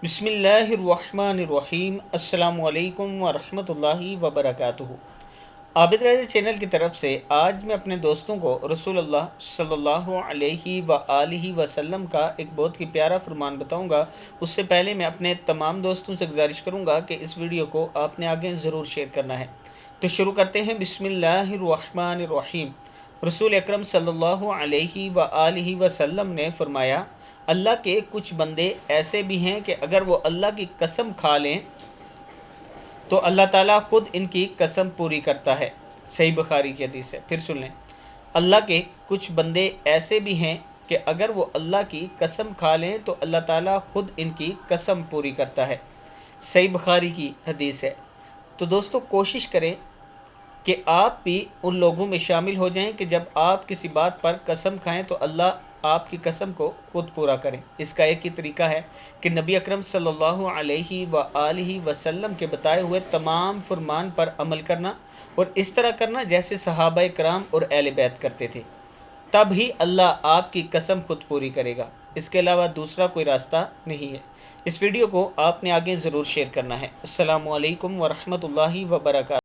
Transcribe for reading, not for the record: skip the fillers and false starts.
बिस्मिल्लाहिर्रहमानिर्रहीम। अस्सलामु अलैकुम वरहमतुल्लाहि वबरकातुहू। आबिद रज़ी चैनल की तरफ से आज मैं अपने दोस्तों को रसूलुल्लाह सल्लल्लाहु अलैहि व आलिहि वसल्लम का एक बहुत ही प्यारा फरमान बताऊंगा। उससे पहले मैं अपने तमाम दोस्तों से गुजारिश करूंगा कि इस वीडियो को आपने आगे ज़रूर शेयर करना है। तो शुरू करते हैं। बिस्मिल्लाहिर्रहमानिर्रहीम। रसूल अकरम सल्लल्लाहु अलैहि व आलिहि वसल्लम ने फरमाया, अल्लाह के कुछ बंदे ऐसे भी हैं कि अगर वो अल्लाह की कसम खा लें तो अल्लाह ताला खुद इनकी कसम पूरी करता है। सही बुखारी की हदीस है। फिर सुन लें, अल्लाह के कुछ बंदे ऐसे भी हैं कि अगर वो अल्लाह की कसम खा लें तो अल्लाह ताला खुद इनकी कसम पूरी करता है। सही बुखारी की हदीस है। तो दोस्तों, कोशिश करें कि आप भी उन लोगों में शामिल हो जाएं कि जब आप किसी बात पर कसम खाएं तो अल्लाह आपकी कसम को खुद पूरा करें। इसका एक ही तरीका है कि नबी अकरम सल्लल्लाहु अलैहि व आलिहि वसल्लम के बताए हुए तमाम फरमान पर अमल करना और इस तरह करना जैसे सहाबा कराम और अहले बैत करते थे। तब ही अल्लाह आपकी कसम खुद पूरी करेगा। इसके अलावा दूसरा कोई रास्ता नहीं है। इस वीडियो को आपने आगे ज़रूर शेयर करना है। अस्सलामु अलैकुम वरहमतुल्लाहि वबरकातुहू।